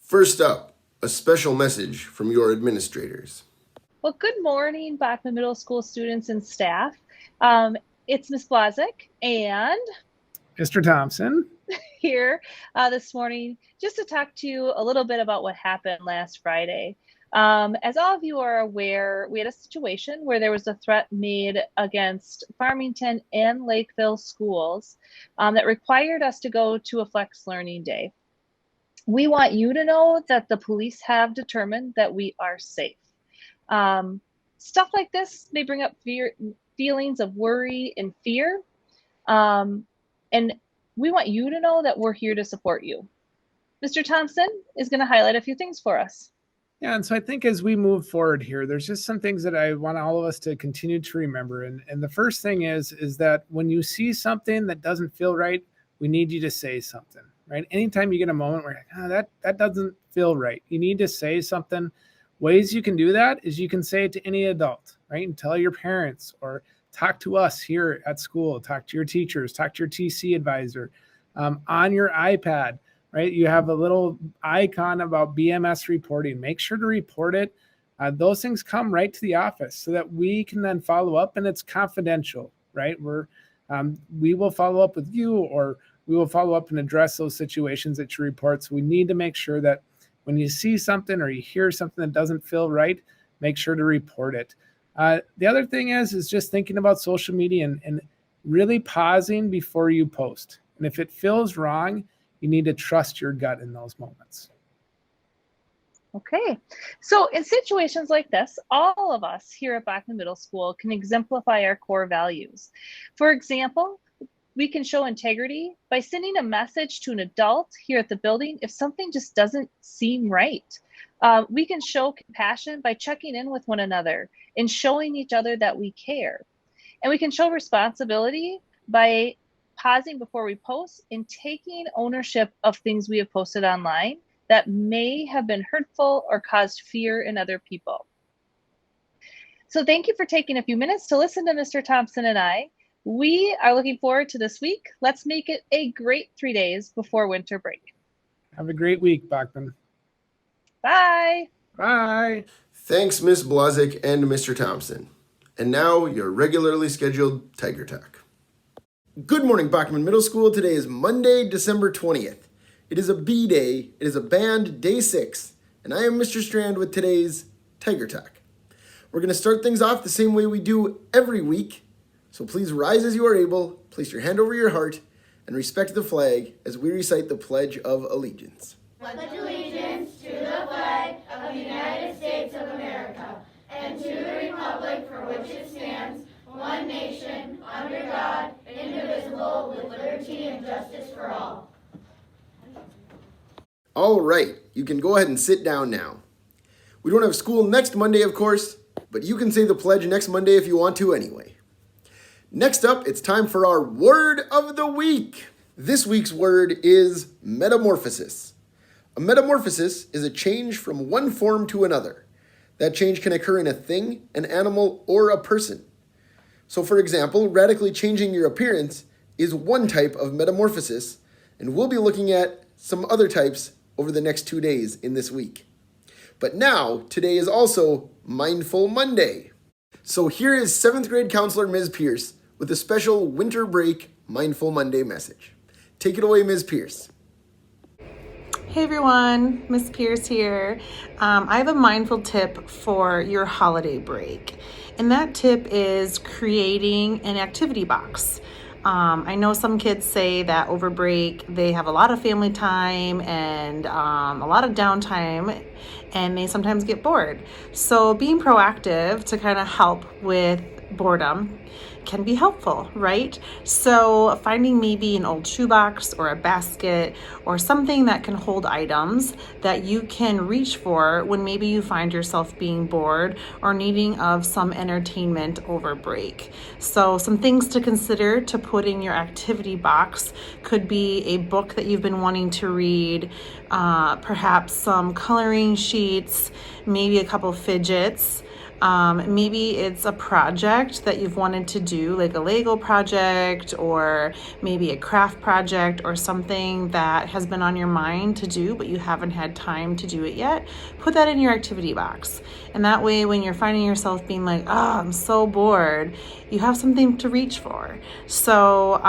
First up, a special message from your administrators. Well, good morning, Bachman Middle School students and staff. It's Ms. Blazik and Mr. Thompson. here this morning just to talk to you a little bit about what happened last Friday. As all of you are aware, we had a situation where there was a threat made against Farmington and Lakeville schools that required us to go to a flex learning day. We want you to know that the police have determined that we are safe. Stuff like this may bring up feelings of worry and fear. And we want you to know that we're here to support you. Mr. Thompson is going to highlight a few things for us. Yeah, and so I think as we move forward here, there's just some things that I want all of us to continue to remember. And the first thing is that when you see something that doesn't feel right, we need you to say something, right? Anytime you get a moment where that doesn't feel right, you need to say something. Ways you can do that is you can say it to any adult, right? And tell your parents or talk to us here at school, talk to your teachers, talk to your TC advisor. On your iPad, right? You have a little icon about BMS reporting. Make sure to report it. Those things come right to the office so that we can then follow up, and it's confidential, right? We will follow up with you, or we will follow up and address those situations that you report. So we need to make sure that when you see something or you hear something that doesn't feel right, make sure to report it. The other thing is just thinking about social media and really pausing before you post. And if it feels wrong, you need to trust your gut in those moments. Okay, so in situations like this, all of us here at Bachman Middle School can exemplify our core values. For example, we can show integrity by sending a message to an adult here at the building if something just doesn't seem right. We can show compassion by checking in with one another and showing each other that we care. And we can show responsibility by pausing before we post and taking ownership of things we have posted online that may have been hurtful or caused fear in other people. So thank you for taking a few minutes to listen to Mr. Thompson and I. We are looking forward to this week. Let's make it a great 3 days before winter break. Have a great week, Bachman. Bye. Bye. Thanks, Ms. Blazik and Mr. Thompson. And now, your regularly scheduled Tiger Talk. Good morning, Bachman Middle School. Today is Monday, December 20th. It is a B day. It is a band day 6. And I am Mr. Strand with today's Tiger Talk. We're going to start things off the same way we do every week. So please rise as you are able, place your hand over your heart, and respect the flag as we recite the Pledge of Allegiance. Pledge allegiance to the flag of the United States of America and to the republic for which it stands, one nation, under God, indivisible, with liberty and justice for all. All right, you can go ahead and sit down now. We don't have school next Monday, of course, but you can say the pledge next Monday if you want to anyway. Next up, it's time for our word of the week. This week's word is metamorphosis. A metamorphosis is a change from one form to another. That change can occur in a thing, an animal, or a person. So for example, radically changing your appearance is one type of metamorphosis, and we'll be looking at some other types over the next 2 days in this week. But now, today is also Mindful Monday. So here is 7th grade counselor Ms. Pierce with a special winter break Mindful Monday message. Take it away, Ms. Pierce. Hey everyone, Miss Pierce here. I have a mindful tip for your holiday break, and that tip is creating an activity box. I know some kids say that over break they have a lot of family time and a lot of downtime, and they sometimes get bored. So being proactive to kind of help with boredom can be helpful, right? So finding maybe an old shoebox or a basket or something that can hold items that you can reach for when maybe you find yourself being bored or needing of some entertainment over break. So some things to consider to put in your activity box could be a book that you've been wanting to read, perhaps some coloring sheets, maybe a couple fidgets, Maybe it's a project that you've wanted to do, like a Lego project, or maybe a craft project, or something that has been on your mind to do, but you haven't had time to do it yet. Put that in your activity box. And that way, when you're finding yourself being like, oh, I'm so bored, you have something to reach for. So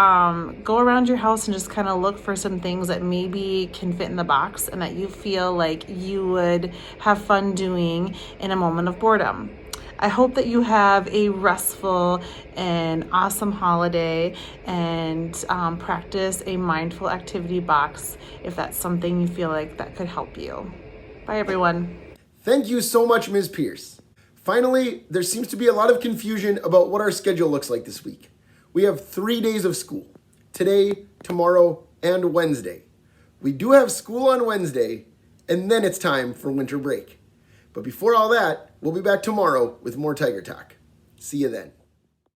go around your house and just kind of look for some things that maybe can fit in the box and that you feel like you would have fun doing in a moment of boredom. I hope that you have a restful and awesome holiday, and practice a mindful activity box if that's something you feel like that could help you. Bye, everyone. Thank you so much, Ms. Pierce. Finally, there seems to be a lot of confusion about what our schedule looks like this week. We have 3 days of school: today, tomorrow, and Wednesday. We do have school on Wednesday, and then it's time for winter break. But before all that, we'll be back tomorrow with more Tiger Talk. See you then.